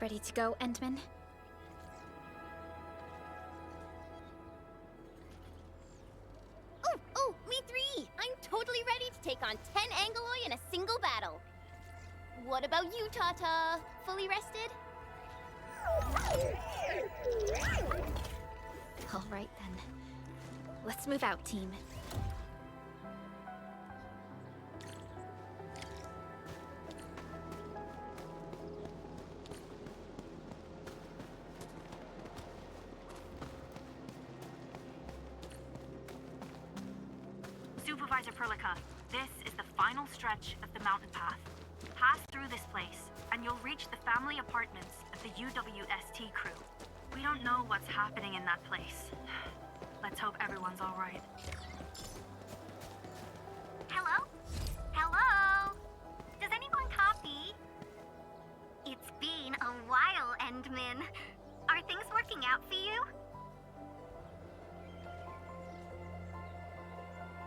Ready to go, Endman? Oh, me three! I'm totally ready to take on 10 Angoloi in a single battle. What about you, Tata? Fully rested? All right, then. Let's move out, team. Supervisor Perlica, this is the final stretch of the mountain path. Pass through this place, and you'll reach the family apartments of the UWST crew. We don't know what's happening in that place. Let's hope everyone's all right. Hello? Hello? Does anyone copy? It's been a while, Endman. Are things working out for you?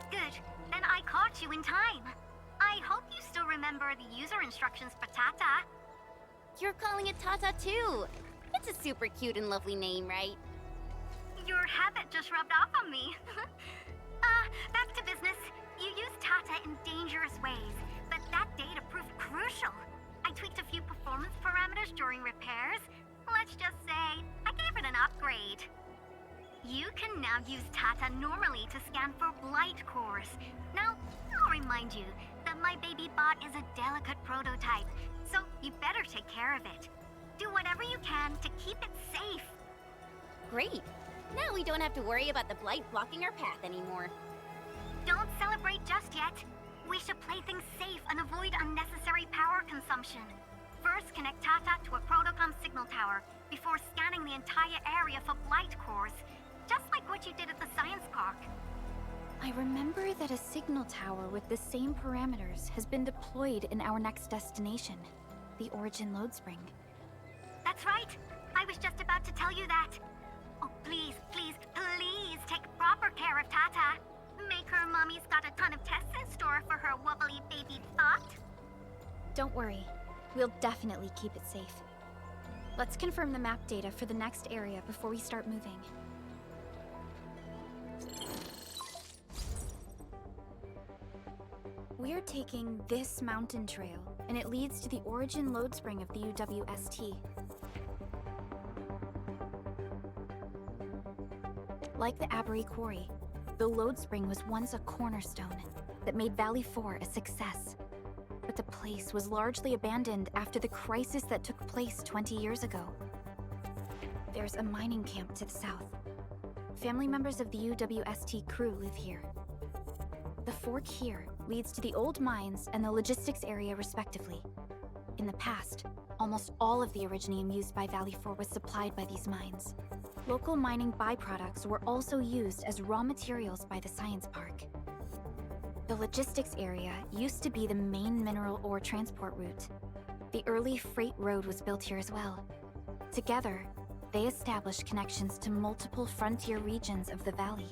Good. Then I caught you in time. I hope you still remember the user instructions for Tata. You're calling it Tata too. It's a super cute and lovely name, right? Your habit just rubbed off on me. Back to business. You used Tata in dangerous ways, but that data proved crucial. I tweaked a few performance parameters during repairs. Let's just say, I gave it an upgrade. You can now use Tata normally to scan for blight cores. Now, I'll remind you that my baby bot is a delicate prototype, so you better take care of it. Do whatever you can to keep it safe. Great. Now we don't have to worry about the blight blocking our path anymore. Don't celebrate just yet. We should play things safe and avoid unnecessary power consumption. First, connect Tata to a Protocom signal tower before scanning the entire area for blight cores, just like what you did at the science park. I remember that a signal tower with the same parameters has been deployed in our next destination, the Origin Load Spring. That's right. I was just about to tell you that. Oh, please, please, please take proper care of Tata. Make her mommy's got a ton of tests in store for her wobbly baby bot. Don't worry. We'll definitely keep it safe. Let's confirm the map data for the next area before we start moving. We're taking this mountain trail, and it leads to the Origin Load Spring of the UWST. Like the Abery Quarry, the Load Spring was once a cornerstone that made Valley 4 a success. But the place was largely abandoned after the crisis that took place 20 years ago. There's a mining camp to the south. Family members of the UWST crew live here. The fork here leads to the old mines and the logistics area respectively. In the past, almost all of the Originium used by Valley 4 was supplied by these mines. Local mining byproducts were also used as raw materials by the science park. The logistics area used to be the main mineral ore transport route. The early freight road was built here as well. Together, they established connections to multiple frontier regions of the valley.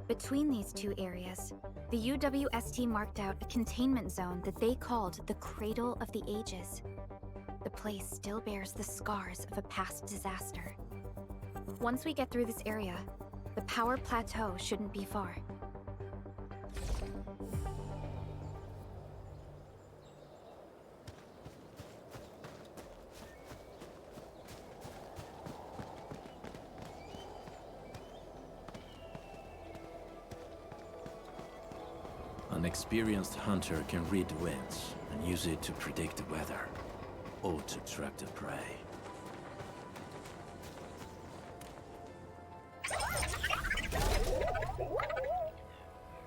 Between these two areas, the UWST marked out a containment zone that they called the Cradle of the Ages. The place still bears the scars of a past disaster. Once we get through this area, the power plateau shouldn't be far. An experienced hunter can read the winds and use it to predict the weather, or to track the prey.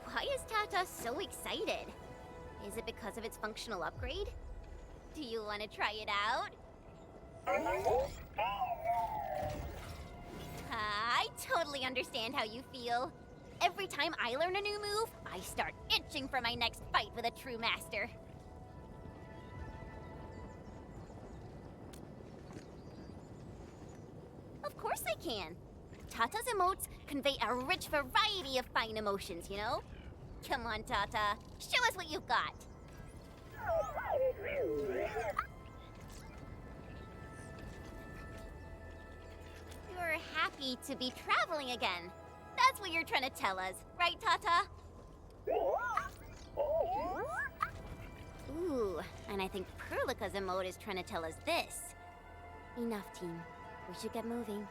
Why is Tata so excited? Is it because of its functional upgrade? Do you want to try it out? I totally understand how you feel. Every time I learn a new move, I start itching for my next fight with a true master. Of course I can. Tata's emotes convey a rich variety of fine emotions, you know? Come on, Tata. Show us what you've got. you're happy to be traveling again. That's what you're trying to tell us, right, Tata? Ooh, and I think Perlica's emote is trying to tell us this. Enough, team. We should get moving.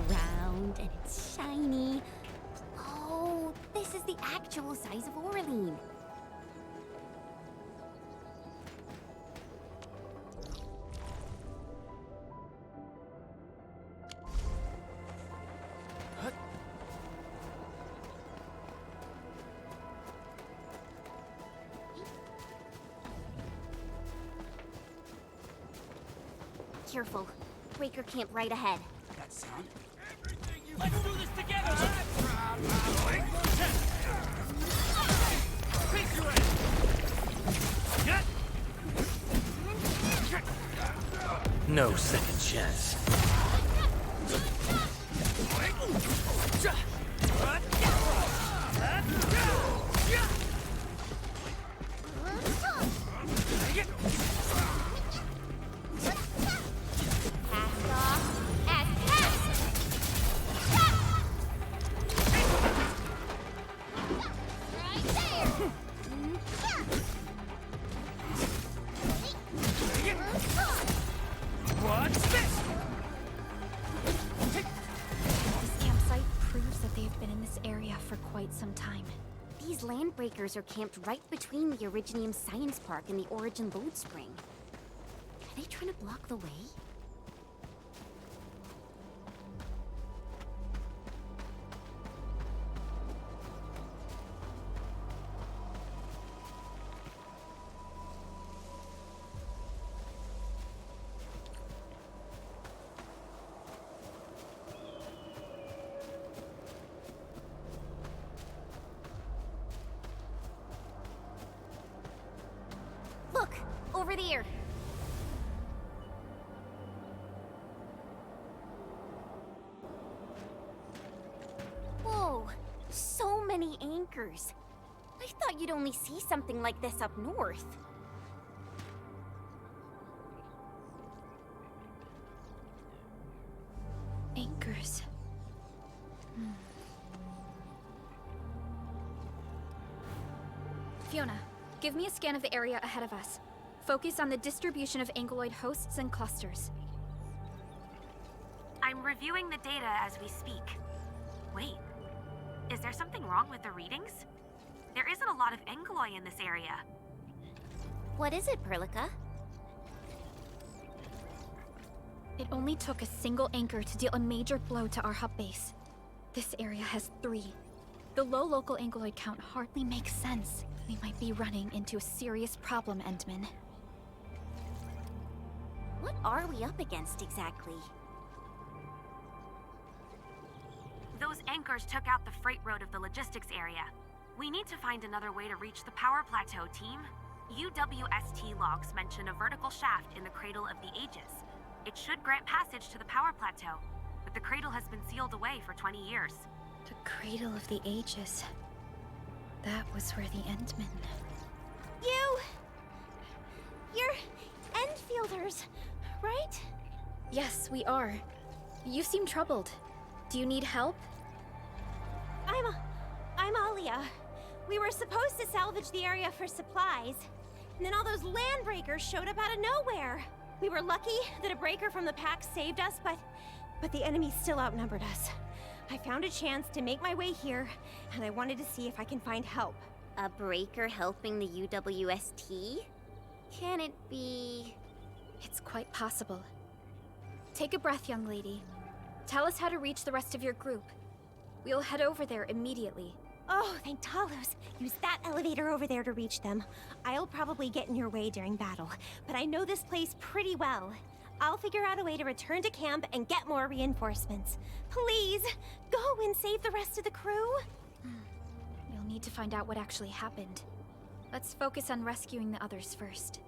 Round and it's shiny. Oh, this is the actual size of Orlean. Careful. Breaker camp right ahead. That sound? Let's do this together! No second chance. Some time. These landbreakers are camped right between the Originium Science Park and the Origin Load Spring. Are they trying to block the way? Look! Over there! Whoa! So many anchors! I thought you'd only see something like this up north. Anchors. Fiona, give me a scan of the area ahead of us. Focus on the distribution of anguloid hosts and clusters. I'm reviewing the data as we speak. Wait, is there something wrong with the readings? There isn't a lot of anguloi in this area. What is it, Perlica? It only took a single anchor to deal a major blow to our hub base. This area has 3. The low local anguloid count hardly makes sense. We might be running into a serious problem, Endman. What are we up against exactly? Those anchors took out the freight road of the logistics area. We need to find another way to reach the power plateau, team. UWST logs mention a vertical shaft in the Cradle of the Ages. It should grant passage to the power plateau, but the cradle has been sealed away for 20 years. The Cradle of the Ages. That was where the Endmen... You're Endfielders, right? Yes, we are. You seem troubled. Do you need help? I'm Alia. We were supposed to salvage the area for supplies, and then all those landbreakers showed up out of nowhere. We were lucky that a breaker from the pack saved us, but the enemy still outnumbered us. I found a chance to make my way here, and I wanted to see if I can find help. A breaker helping the UWST? Can it be... It's quite possible. Take a breath, young lady. Tell us how to reach the rest of your group. We'll head over there immediately. Oh, thank Talos. Use that elevator over there to reach them. I'll probably get in your way during battle, but I know this place pretty well. I'll figure out a way to return to camp and get more reinforcements. Please, go and save the rest of the crew. We'll need to find out what actually happened. Let's focus on rescuing the others first.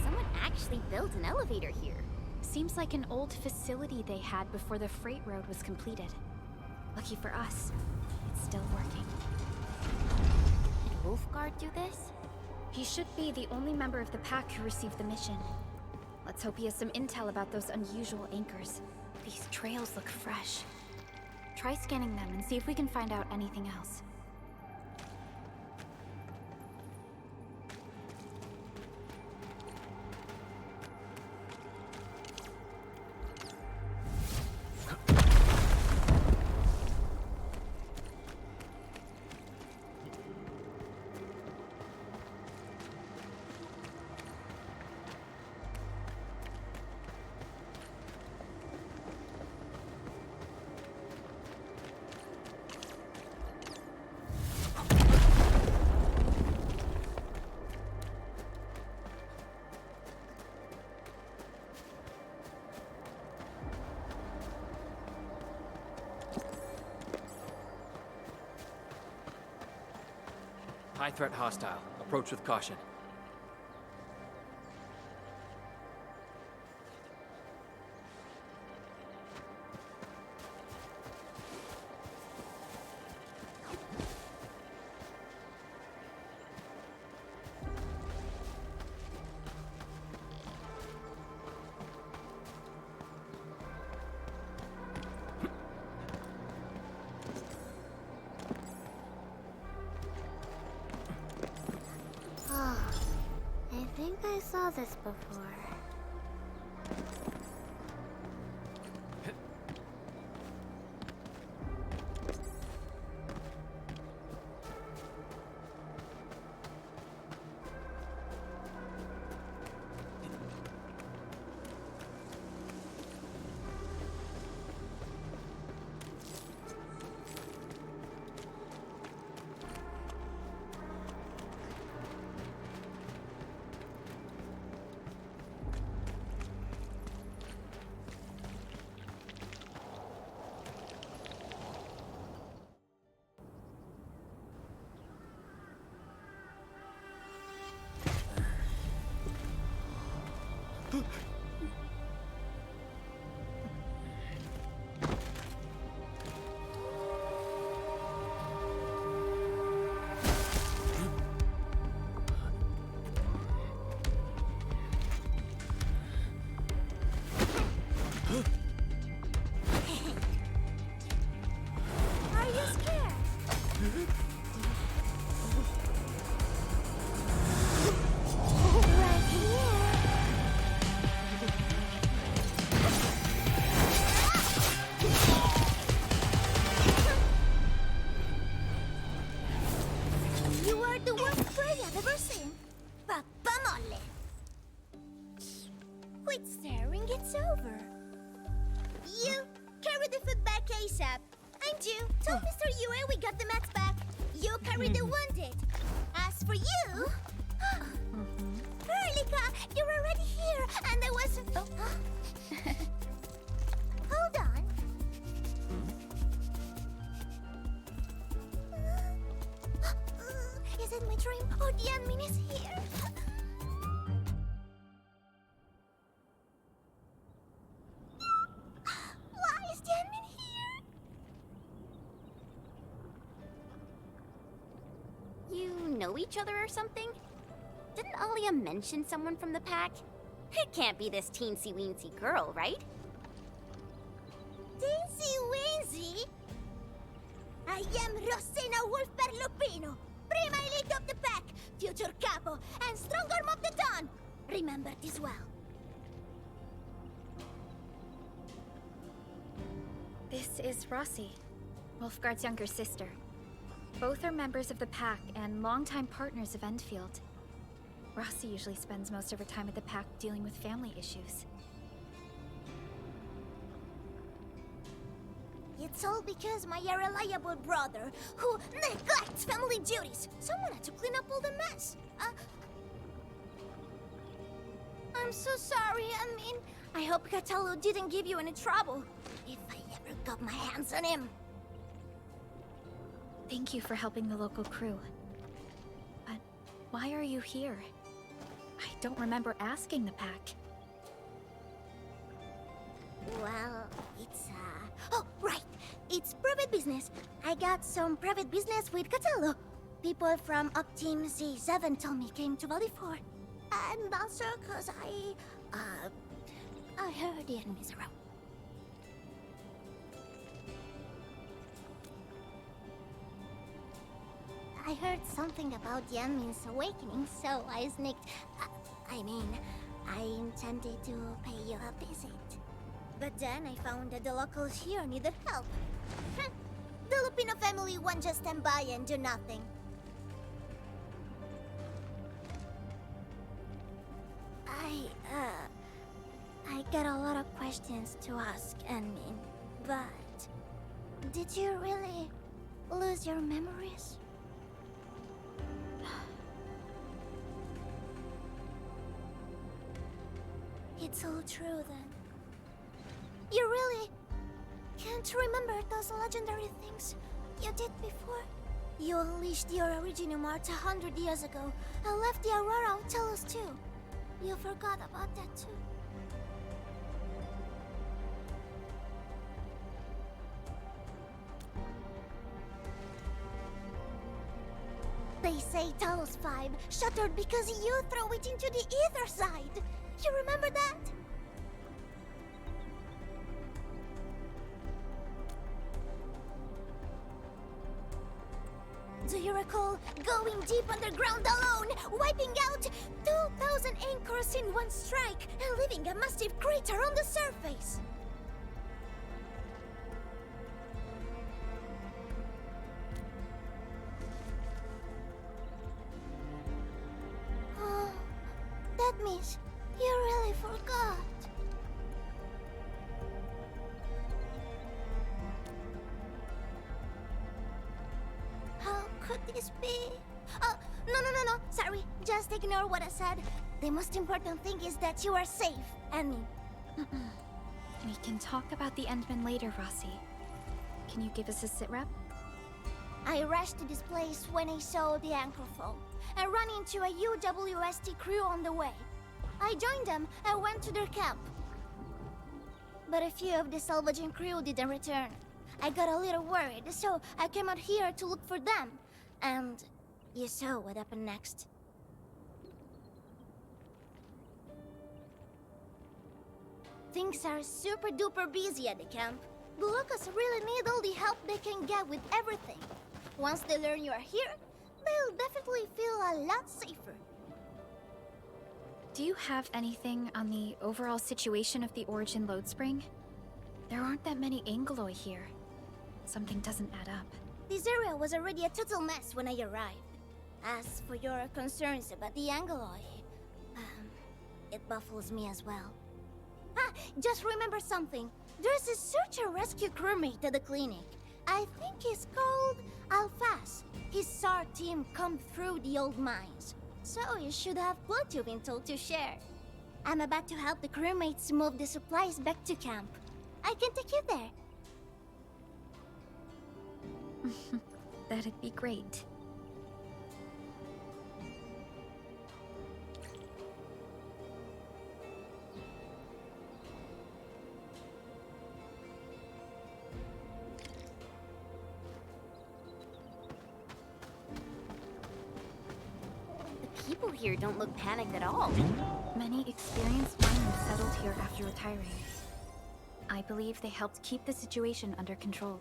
Someone actually built an elevator here. Seems like an old facility they had before the freight road was completed. Lucky for us, it's still working. Did Wolfguard do this? He should be the only member of the pack who received the mission. Let's hope he has some intel about those unusual anchors. These trails look fresh. Try scanning them and see if we can find out anything else. High threat hostile. Approach with caution. Oh, I think I saw this before. Are you scared? Right here. You are the worst prey I've ever seen. Papa Molle. Quit staring, it's over. You carry the food back ASAP. And you told Mr. Yue we got the mats back. You carry the wounded. As for you, Erlika, you're already here, and I was. Hold on. Is it my dream or the admin is here? Why is the admin here? know each other or something? Didn't Alia mention someone from the pack? It can't be this teensy-weensy girl, right? Teensy-weensy? I am Rosina Wolfberg-Lupino, Prima Elite of the Pack, future Capo, and strong arm of the Dawn. Remember this well. This is Rossi, Wolfgard's younger sister. Both are members of the pack and longtime partners of Endfield. Rossi usually spends most of her time at the pack dealing with family issues. It's all because my irreliable brother, who neglects family duties. Someone had to clean up all the mess. I'm so sorry, I hope Catalu didn't give you any trouble. If I ever got my hands on him. Thank you for helping the local crew. But why are you here? I don't remember asking the pack. Well, it's, Oh, right! It's private business. I got some private business with Catalu. People from Up Team Z7 told me came to Valley 4. And also cause I heard the enemies around. I heard something about the enemy's awakening, so I sneaked... I intended to pay you a visit. But then I found that the locals here needed help. The Lupino family won't just stand by and do nothing. I got a lot of questions to ask, Enmin, but... Did you really lose your memories? It's all true, then. You really can't remember those legendary things you did before? You unleashed your Originum Art 100 years ago and left the Aurora of Telos too. You forgot about that too. They say Talos 5 shattered because you threw it into the ether side. You remember that? Do you recall going deep underground alone, wiping out 2,000 anchors in one strike, and leaving a massive crater on the surface? Oh, that means you really forgot. How could this be? Oh, no. Sorry, just ignore what I said. The most important thing is that you are safe, Annie. We can talk about the Endmen later, Rossi. Can you give us a sit rep? I rushed to this place when I saw the anchor fall, and ran into a UWST crew on the way. I joined them and went to their camp. But a few of the salvaging crew didn't return. I got a little worried, so I came out here to look for them. And you saw what happened next. Things are super duper busy at the camp. The locals really need all the help they can get with everything. Once they learn you are here, they'll definitely feel a lot safer. Do you have anything on the overall situation of the Origin Load Spring? There aren't that many Angeloi here. Something doesn't add up. This area was already a total mess when I arrived. As for your concerns about the Angeloi, it baffles me as well. Just remember something. There's a search and rescue crewmate at the clinic. I think he's called Alphas. His SAR team combed through the old mines, so you should have plenty of intel to share. I'm about to help the crewmates move the supplies back to camp. I can take you there. That'd be great. people here don't look panicked at all. Many experienced miners settled here after retiring. I believe they helped keep the situation under control.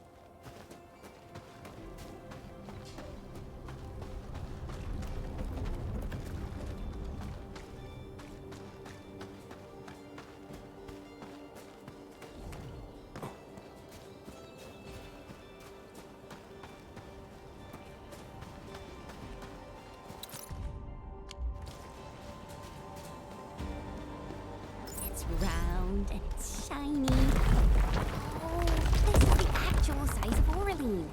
It's round and it's shiny. Oh, this is the actual size of Oraline.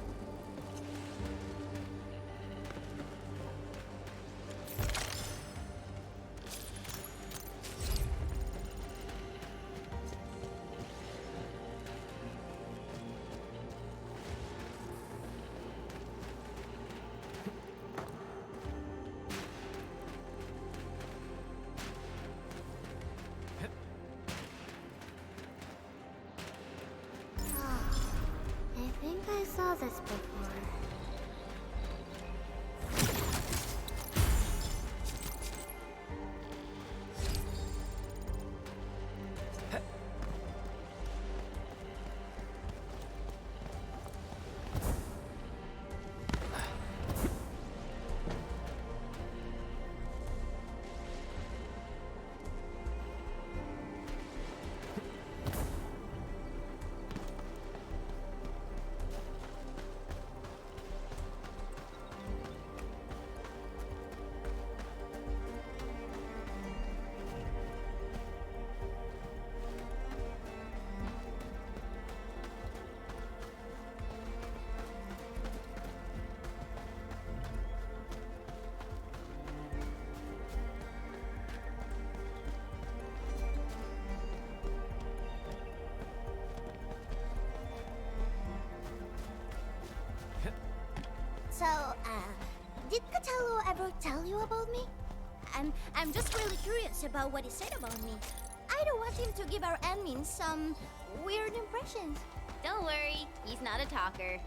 I think I saw this before. So, did Catello ever tell you about me? I'm just really curious about what he said about me. I don't want him to give our admins some weird impressions. Don't worry, he's not a talker.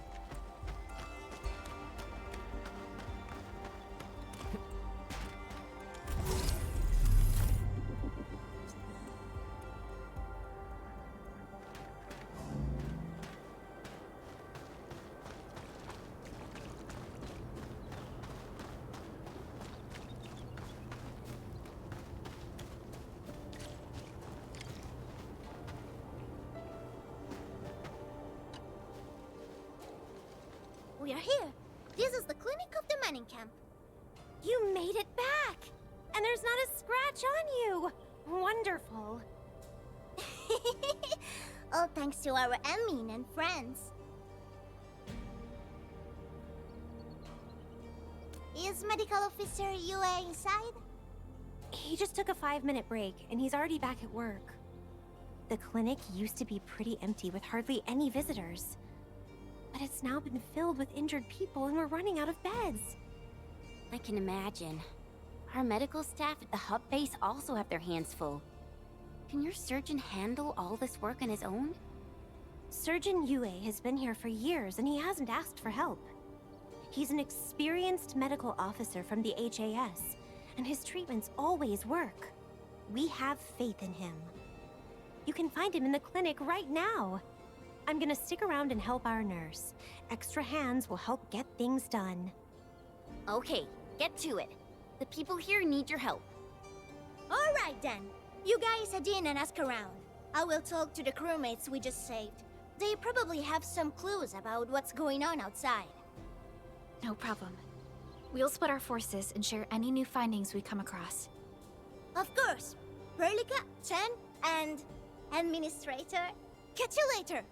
We are here. This is the clinic of the mining camp. You made it back! And there's not a scratch on you! Wonderful. All thanks to our admin and friends. Is Medical Officer UA inside? He just took a 5-minute break, and he's already back at work. The clinic used to be pretty empty with hardly any visitors. But it's now been filled with injured people, and we're running out of beds. I can imagine. Our medical staff at the hub base also have their hands full. Can your surgeon handle all this work on his own? Surgeon Yue has been here for years, and he hasn't asked for help. He's an experienced medical officer from the HAS, and his treatments always work. We have faith in him. You can find him in the clinic right now. I'm gonna stick around and help our nurse. Extra hands will help get things done. Okay, get to it. The people here need your help. All right then. You guys head in and ask around. I will talk to the crewmates we just saved. They probably have some clues about what's going on outside. No problem. We'll split our forces and share any new findings we come across. Of course. Perlica, Chen, and Administrator. Catch you later.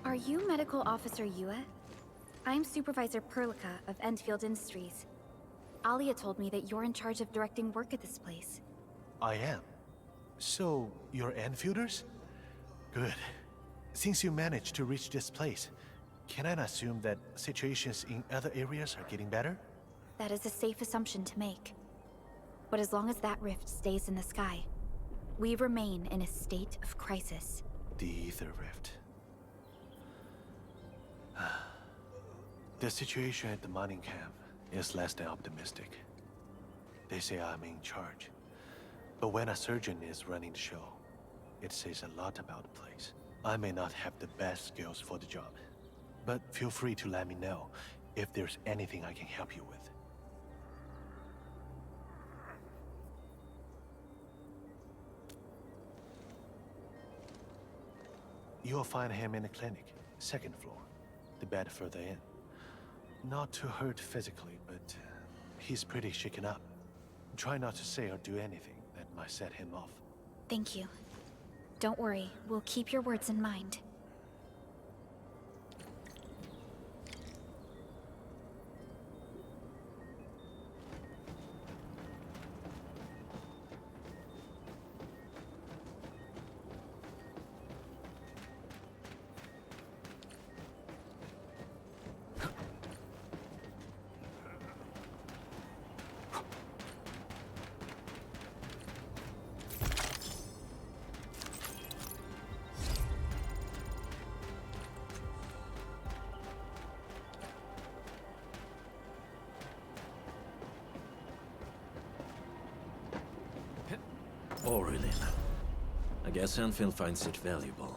Are you Medical Officer Yue? I'm Supervisor Perlica of Endfield Industries. Alia told me that you're in charge of directing work at this place. I am. So, you're Enfielders? Good. Since you managed to reach this place, can I assume that situations in other areas are getting better? That is a safe assumption to make. But as long as that rift stays in the sky, we remain in a state of crisis. The Ether Rift. The situation at the mining camp is less than optimistic. They say I'm in charge. But when a surgeon is running the show, it says a lot about the place. I may not have the best skills for the job, but feel free to let me know if there's anything I can help you with. You'll find him in the clinic, second floor, the bed further in. Not too hurt physically, but he's pretty shaken up. Try not to say or do anything that might set him off. Thank you. Don't worry, we'll keep your words in mind. Aurelin. I guess Enfield finds it valuable.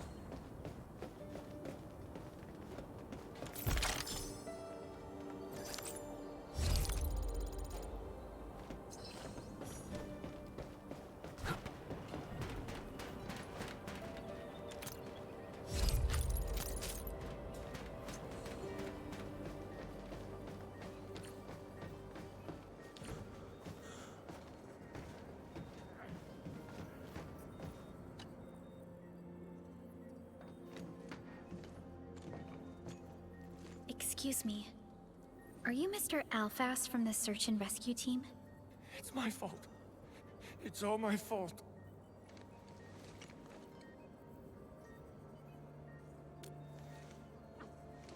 Excuse me. Are you Mr. Alphas from the search and rescue team? It's my fault. It's all my fault.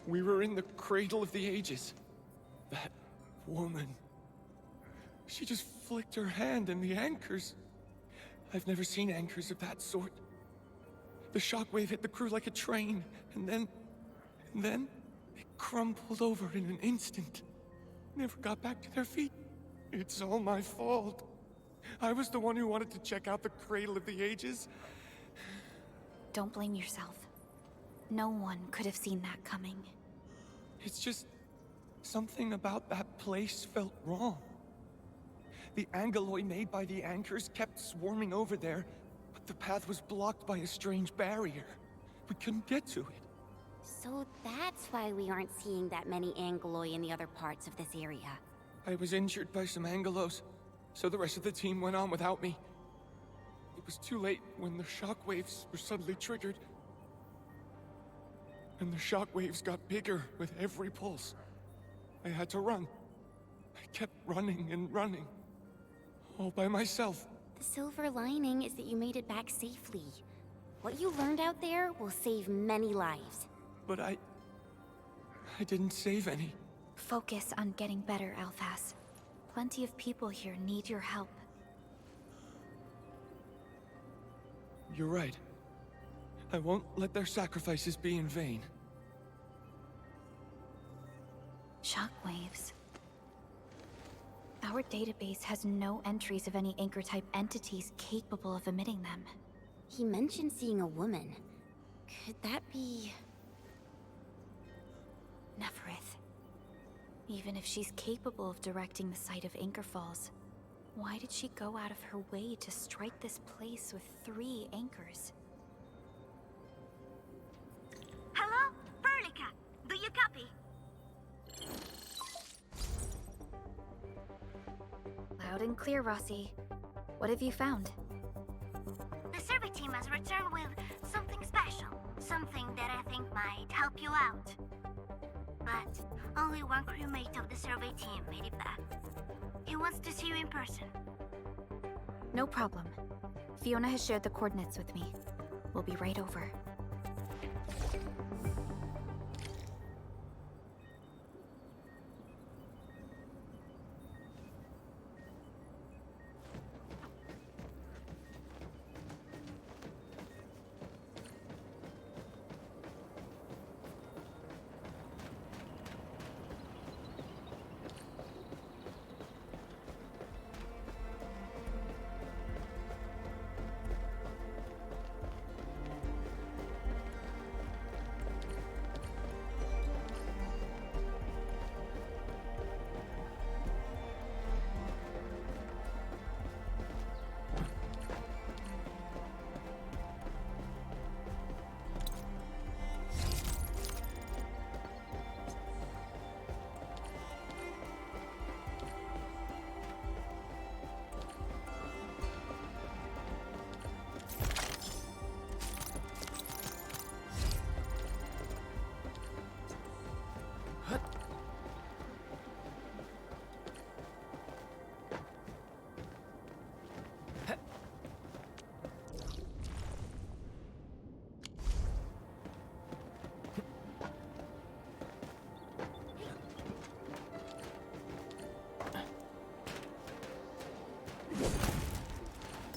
We were in the cradle of the ages. That woman. She just flicked her hand and the anchors. I've never seen anchors of that sort. The shockwave hit the crew like a train, and then they crumpled over in an instant. Never got back to their feet. It's all my fault. I was the one who wanted to check out the cradle of the ages. Don't blame yourself. No one could have seen that coming. It's just something about that place felt wrong. The angeloi made by the anchors kept swarming over there, but the path was blocked by a strange barrier. We couldn't get to it. So that's why we aren't seeing that many angeloi in the other parts of this area. I was injured by some angelos, so the rest of the team went on without me. It was too late when the shockwaves were suddenly triggered. And the shockwaves got bigger with every pulse. I had to run. I kept running and running. All by myself. The silver lining is that you made it back safely. What you learned out there will save many lives. But I didn't save any. Focus on getting better, Alphas. Plenty of people here need your help. You're right. I won't let their sacrifices be in vain. Shockwaves. Our database has no entries of any anchor-type entities capable of emitting them. He mentioned seeing a woman. Could that be... Neferith. Even if she's capable of directing the site of Anchor Falls, why did she go out of her way to strike this place with 3 anchors? Hello? Perlica, do you copy? Loud and clear, Rossi. What have you found? The survey team has returned with something special. Something that I think might help you out. But only one crewmate of the survey team made it back. He wants to see you in person. No problem. Fiona has shared the coordinates with me. We'll be right over.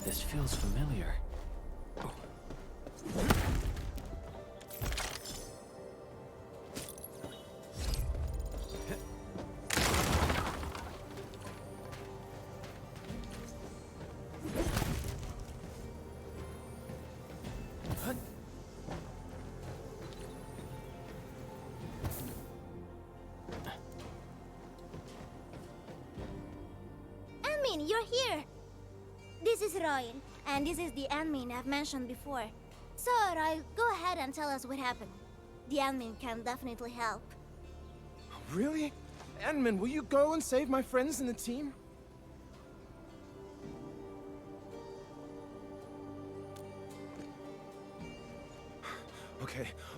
This feels familiar. Admin, you're here! This is Royal, and this is the admin I've mentioned before. So, Royal, go ahead and tell us what happened. The admin can definitely help. Really? Admin, will you go and save my friends in the team?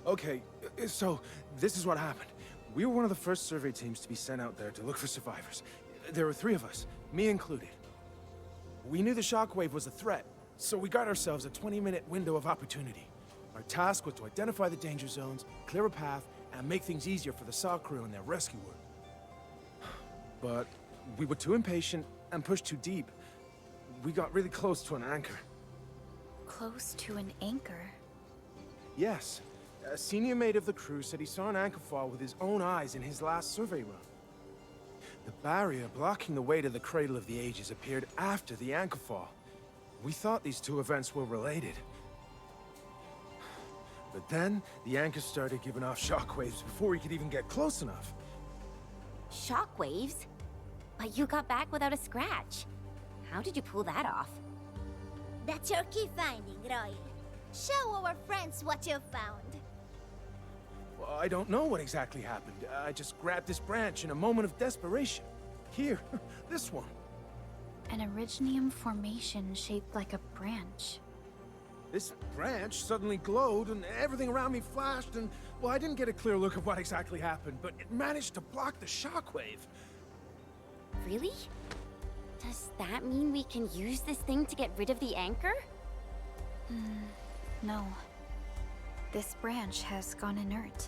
Okay. So, this is what happened. We were one of the first survey teams to be sent out there to look for survivors. There were 3 of us, me included. We knew the shockwave was a threat, so we got ourselves a 20-minute window of opportunity. Our task was to identify the danger zones, clear a path, and make things easier for the SAW crew and their rescue work. But we were too impatient and pushed too deep. We got really close to an anchor. Close to an anchor? Yes. A senior mate of the crew said he saw an anchor fall with his own eyes in his last survey run. The barrier blocking the way to the Cradle of the Ages appeared after the anchor fall. We thought these 2 events were related. But then, the anchor started giving off shockwaves before we could even get close enough. Shockwaves? But you got back without a scratch. How did you pull that off? That's your key finding, Royal. Show our friends what you've found. Well, I don't know what exactly happened. I just grabbed this branch in a moment of desperation. Here, this one. An Originium formation shaped like a branch. This branch suddenly glowed and everything around me flashed and, well, I didn't get a clear look of what exactly happened, but it managed to block the shockwave. Really? Does that mean we can use this thing to get rid of the anchor? No. This branch has gone inert.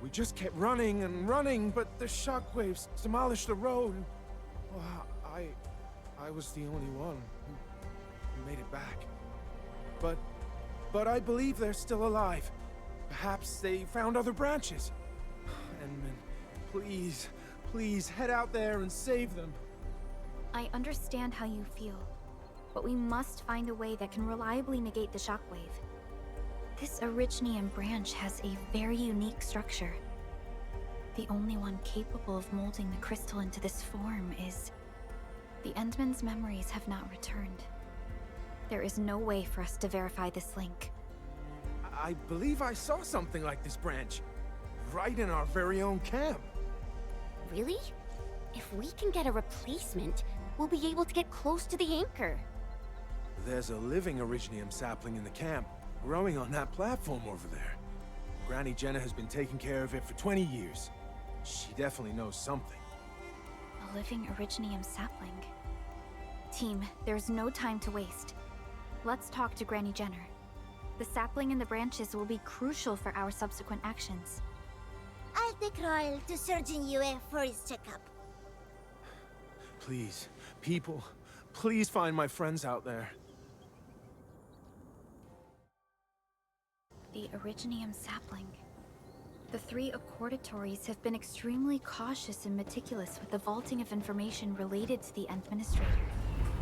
We just kept running and running, but the shockwaves demolished the road. Well, I was the only one who made it back. But I believe they're still alive. Perhaps they found other branches. Enman, please head out there and save them. I understand how you feel, but we must find a way that can reliably negate the shockwave. This Originium branch has a very unique structure. The only one capable of molding the crystal into this form is... The Endman's memories have not returned. There is no way for us to verify this link. I believe I saw something like this branch. Right in our very own camp. Really? If we can get a replacement, we'll be able to get close to the anchor. There's a living Originium sapling in the camp, growing on that platform over there. Granny Jenna has been taking care of it for 20 years. She definitely knows something. A living Originium sapling. Team, there's no time to waste. Let's talk to Granny Jenner. The sapling and the branches will be crucial for our subsequent actions. I'll take Royal to Surgeon Yue for his checkup. Please, people, please find my friends out there. The Originium sapling. The 3 Accordatories have been extremely cautious and meticulous with the vaulting of information related to the Administrator.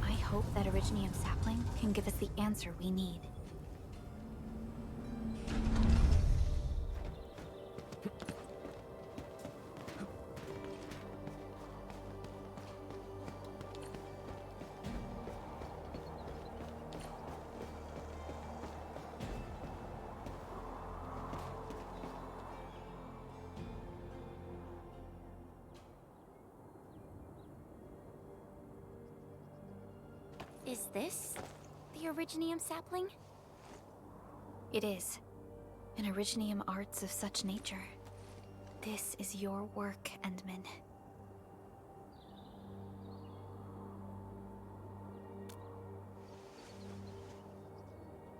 I hope that Originium sapling can give us the answer we need. Is this the Originium sapling? It is. An Originium arts of such nature. This is your work, Endman.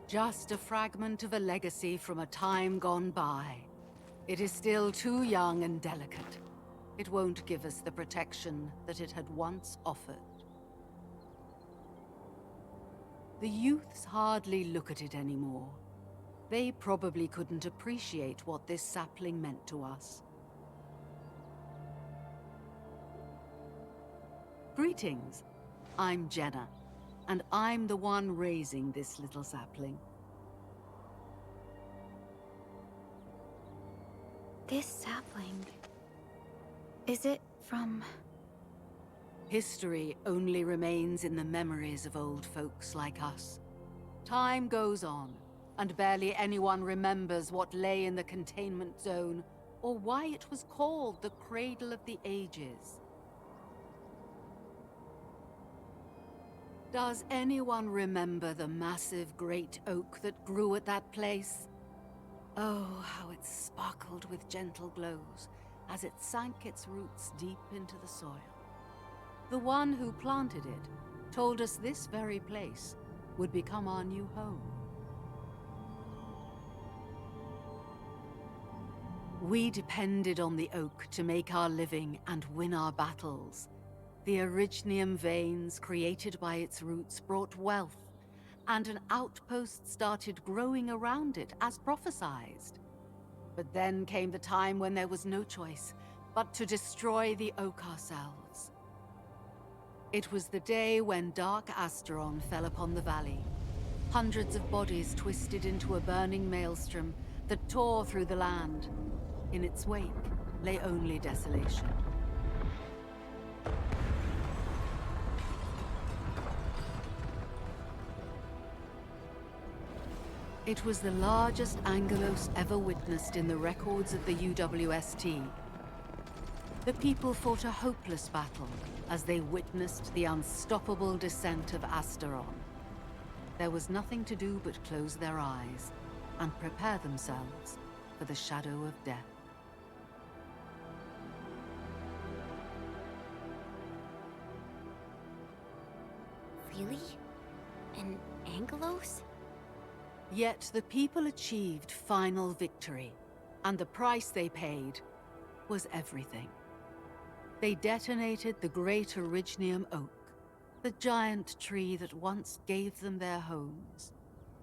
Just a fragment of a legacy from a time gone by. It is still too young and delicate. It won't give us the protection that it had once offered. The youths hardly look at it anymore. They probably couldn't appreciate what this sapling meant to us. Greetings. I'm Jenna, and I'm the one raising this little sapling. This sapling... is it from... History only remains in the memories of old folks like us. Time goes on, and barely anyone remembers what lay in the containment zone, or why it was called the Cradle of the Ages. Does anyone remember the massive great oak that grew at that place? Oh, how it sparkled with gentle glows as it sank its roots deep into the soil. The one who planted it told us this very place would become our new home. We depended on the oak to make our living and win our battles. The Originium veins created by its roots brought wealth, and an outpost started growing around it as prophesized. But then came the time when there was no choice but to destroy the oak ourselves. It was the day when Dark Asteron fell upon the valley. Hundreds of bodies twisted into a burning maelstrom that tore through the land. In its wake lay only desolation. It was the largest Angelos ever witnessed in the records of the UWST. The people fought a hopeless battle as they witnessed the unstoppable descent of Asteron. There was nothing to do but close their eyes and prepare themselves for the shadow of death. Really? An Angelos? Yet the people achieved final victory, and the price they paid was everything. They detonated the great Originium oak, the giant tree that once gave them their homes.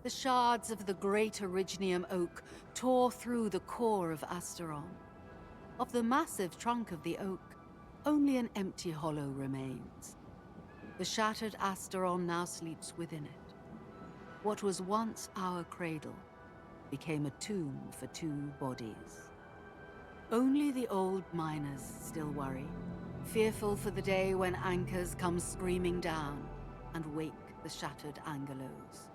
The shards of the great Originium oak tore through the core of Asteron. Of the massive trunk of the oak, only an empty hollow remains. The shattered Asteron now sleeps within it. What was once our cradle became a tomb for 2 bodies. Only the old miners still worry, fearful for the day when anchors come screaming down and wake the shattered Angelos.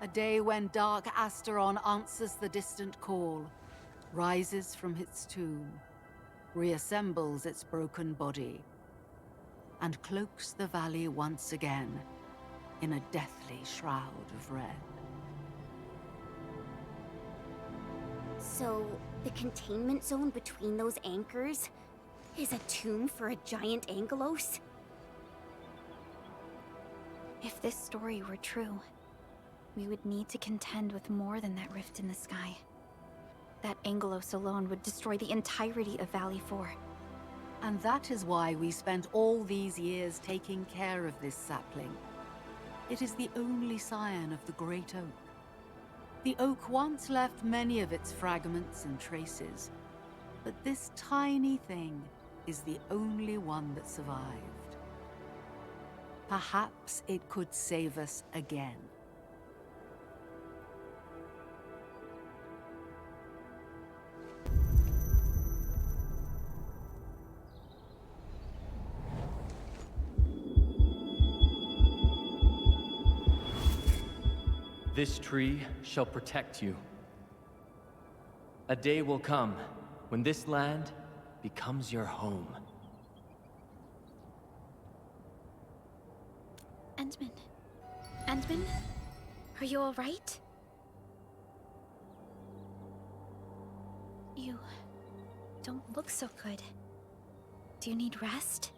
A day when Dark Asteron answers the distant call, rises from its tomb, reassembles its broken body, and cloaks the valley once again in a deathly shroud of red. So, the containment zone between those anchors is a tomb for a giant Angelos? If this story were true, we would need to contend with more than that rift in the sky. That Angelos alone would destroy the entirety of Valley 4. And that is why we spent all these years taking care of this sapling. It is the only scion of the Great Oak. The oak once left many of its fragments and traces, but this tiny thing is the only one that survived. Perhaps it could save us again. This tree shall protect you. A day will come when this land becomes your home. Endman. Endman? Are you alright? You don't look so good. Do you need rest?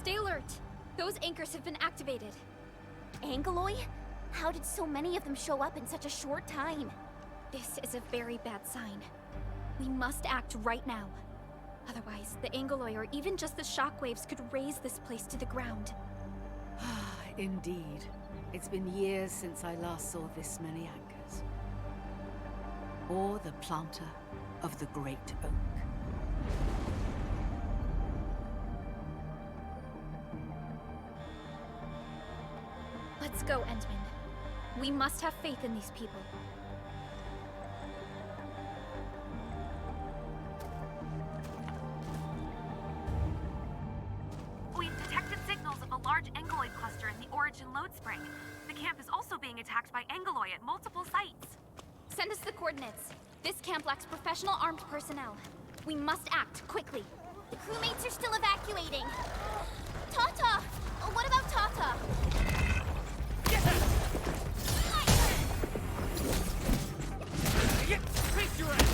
Stay alert. Those anchors have been activated. Angeloi? How did so many of them show up in such a short time? This is a very bad sign. We must act right now. Otherwise, the Angeloi or even just the shockwaves could raze this place to the ground. Indeed. It's been years since I last saw this many anchors. Or the planter of the Great Oak. Let's go, Endman. We must have faith in these people. We've detected signals of a large Angeloid cluster in the Origin Lode Spring. The camp is also being attacked by Angeloi at multiple sites. Send us the coordinates. This camp lacks professional armed personnel. We must act quickly. The crewmates are still evacuating. Tata! What about Tata? Face your ass!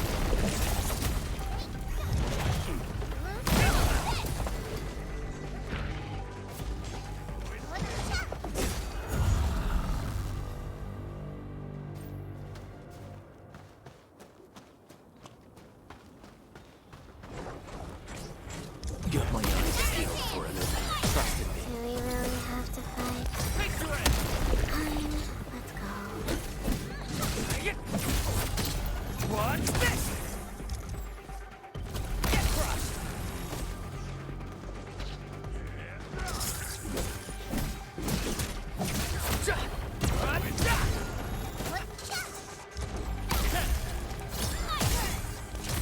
Got my eyes peeled for a little. Trusted me. Do we really have to fight? Face your ass! Fine, let's go. Watch this! Get crushed!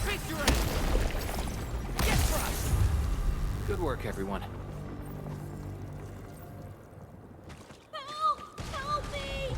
Face your ass! Get crushed! Good work, everyone. Help! Help me!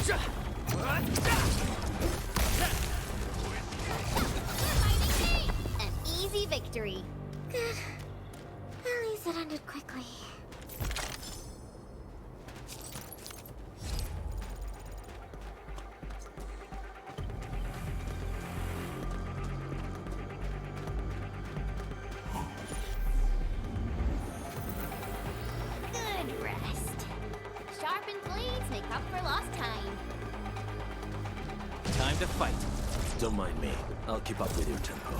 An easy victory. Good. At least it ended quickly. Good rest. Sharpened blades make up for lost time. Time to fight. Don't mind me. I'll keep up with your tempo.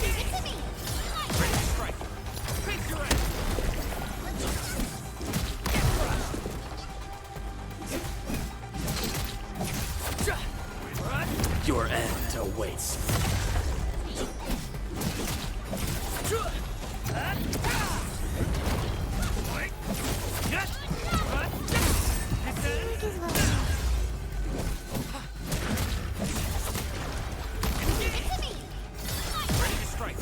Give it to me! Ready to strike. Face your ass. Your end awaits. Ready to strike.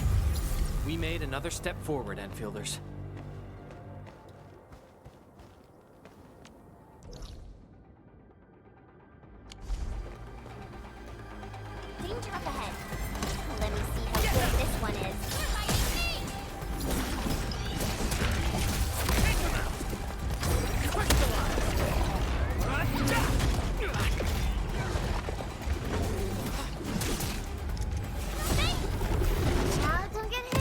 We made another step forward, Enfielders. Danger up ahead. Let me see how good this one is. Child, don't get hit.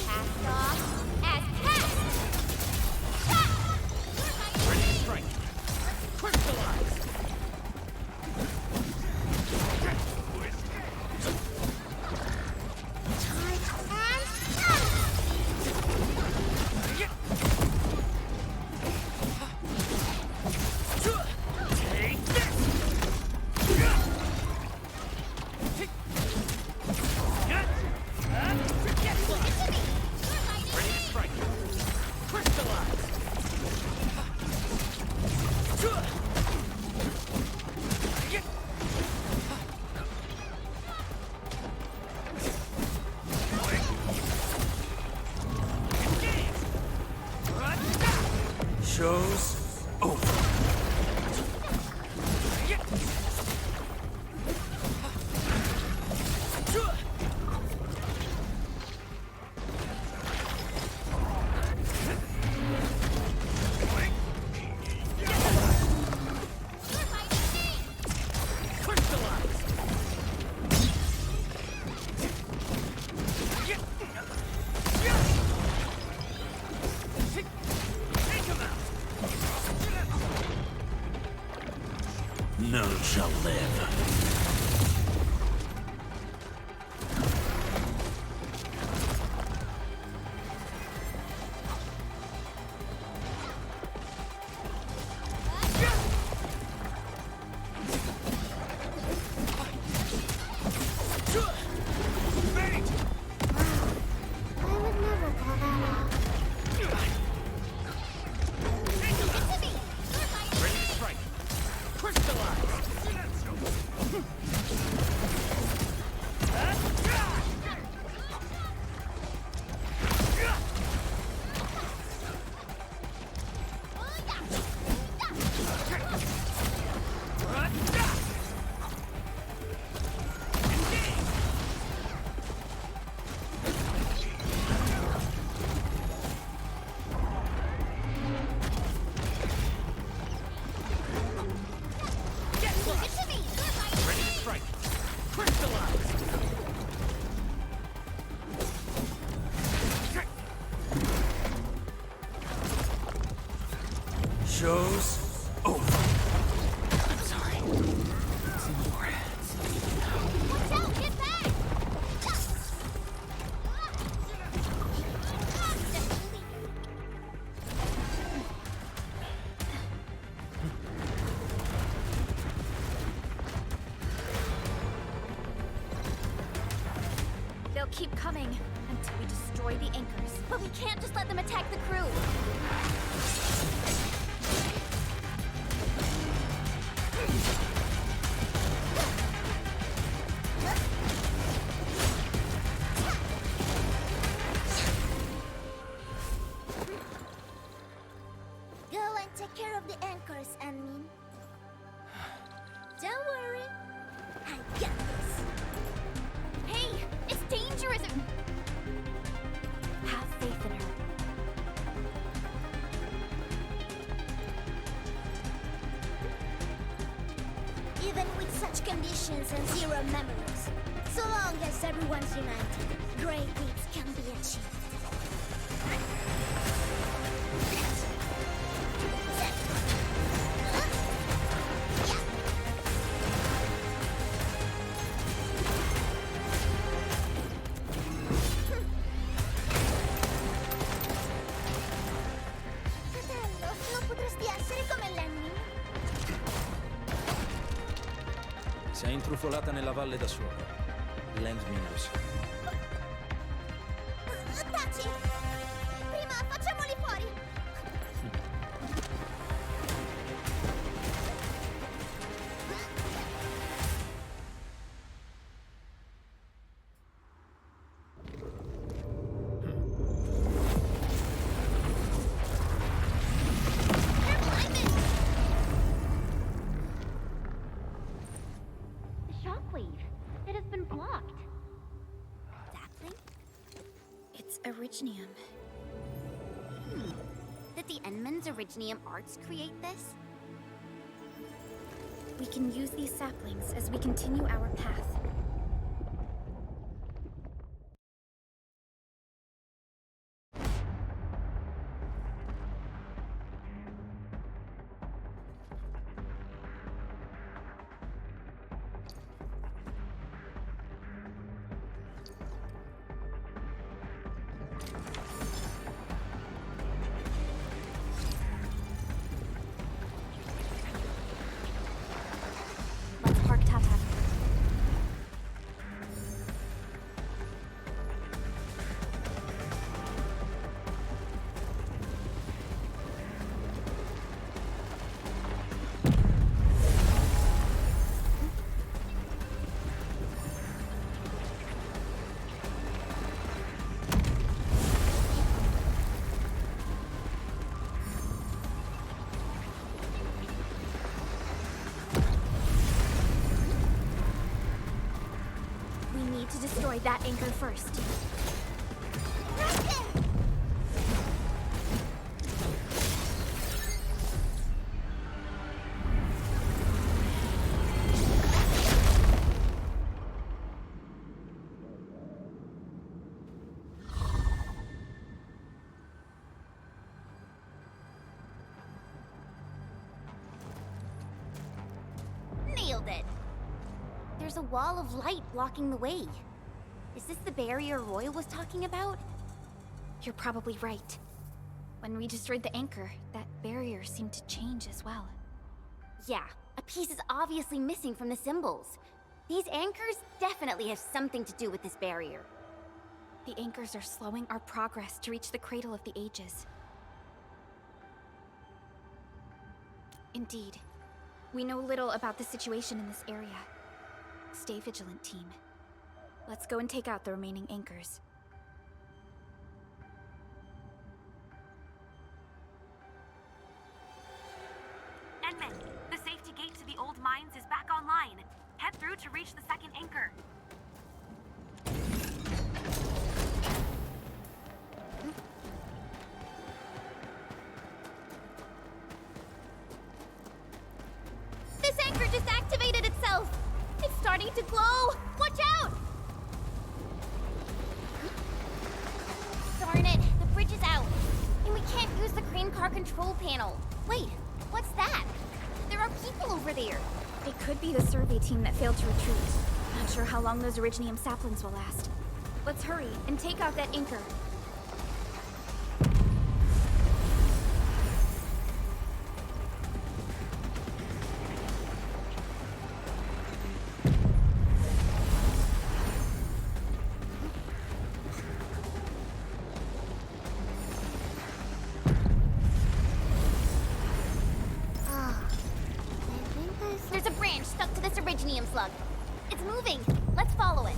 Cast off as cast! Ready to strike. Crystallize. Take this. Ready to strike. Crystallize. Show's over. None shall live. I would never pull that off. Ready to strike. Crystallize. Ready to strike. Crystallize. Show's over. I'm sorry. It's in your hands. Watch out! Get back! They'll keep coming until we destroy the anchors. But we can't just let them attack the crew. conditions and zero memories. So long as everyone's united, great deeds can be achieved. Fratello, non potresti essere come Lenny? Sei intrufolata nella valle da sola. Lend me lo sa. Taci! Prima facciamoli fuori! The shockwave. It has been blocked. Sapling? It's Originium. Did the Enman's Originium arts create this? We can use these saplings as we continue our path. Let's park Tata. We need to destroy that anchor first. Nailed it! There's a wall of light blocking the way. Is this the barrier Roy was talking about? You're probably right. When we destroyed the anchor, that barrier seemed to change as well. Yeah, a piece is obviously missing from the symbols. These anchors definitely have something to do with this barrier. The anchors are slowing our progress to reach the Cradle of the Ages. Indeed. We know little about the situation in this area. Stay vigilant, team. Let's go and take out the remaining anchors. Edmund, the safety gate to the old mines is back online. Head through to reach the second anchor. This anchor just activated itself! It's starting to glow! Watch out! Darn it, the bridge is out. And we can't use the crane car control panel. Wait, what's that? There are people over there. It could be the survey team that failed to retreat. Not sure how long those Originium saplings will last. Let's hurry and take out that anchor. There's a branch stuck to this Originium slug. It's moving. Let's follow it.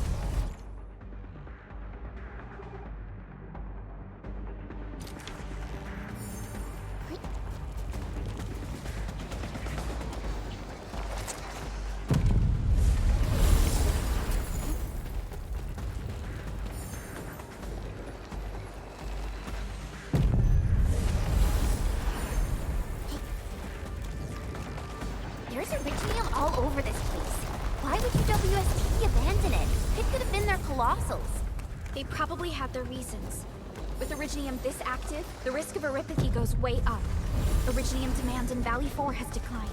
There's Originium all over this place. Why colossals. They probably had their reasons. With Originium this active, the risk of eripathy goes way up. Originium demand in Valley 4 has declined.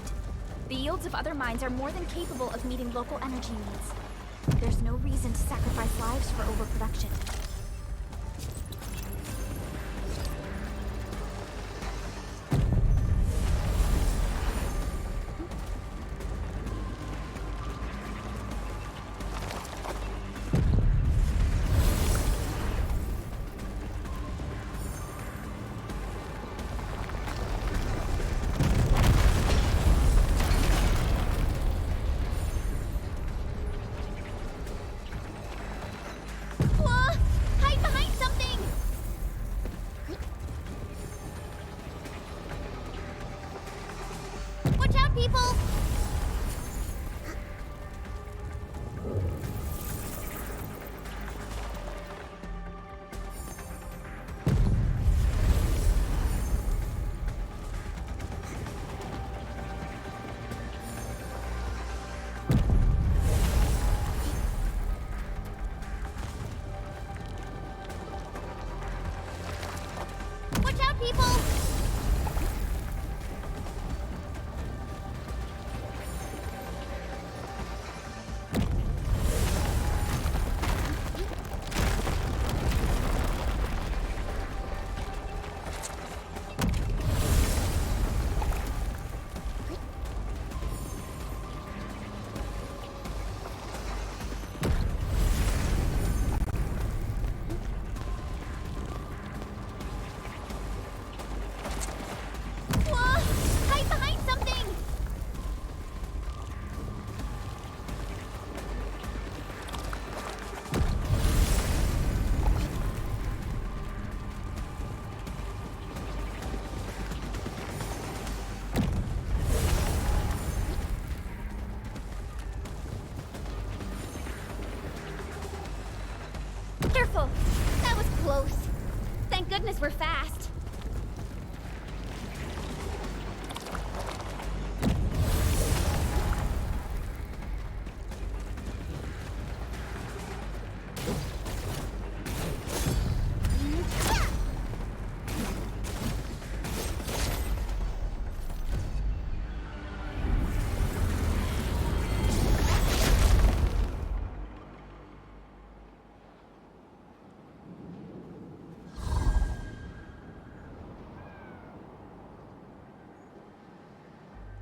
The yields of other mines are more than capable of meeting local energy needs. There's no reason to sacrifice lives for overproduction. Whoa! Hide behind something! Watch out, people! Watch out, people! Whoa! Hide behind something! Careful! That was close. Thank goodness we're fast.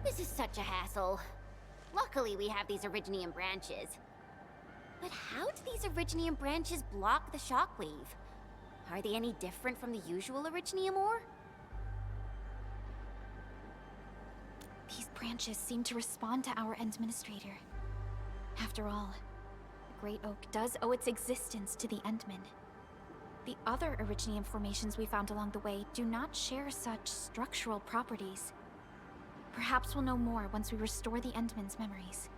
This is such a hassle. Luckily, we have these Originium branches. But how do these Originium branches block the shockwave? Are they any different from the usual Originium ore? These branches seem to respond to our Endministrator. After all, the Great Oak does owe its existence to the Endmen. The other Originium formations we found along the way do not share such structural properties. Perhaps we'll know more once we restore the Endmen's memories.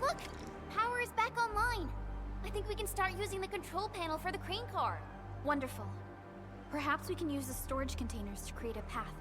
Look! Power is back online! I think we can start using the control panel for the crane car. Wonderful. Perhaps we can use the storage containers to create a path.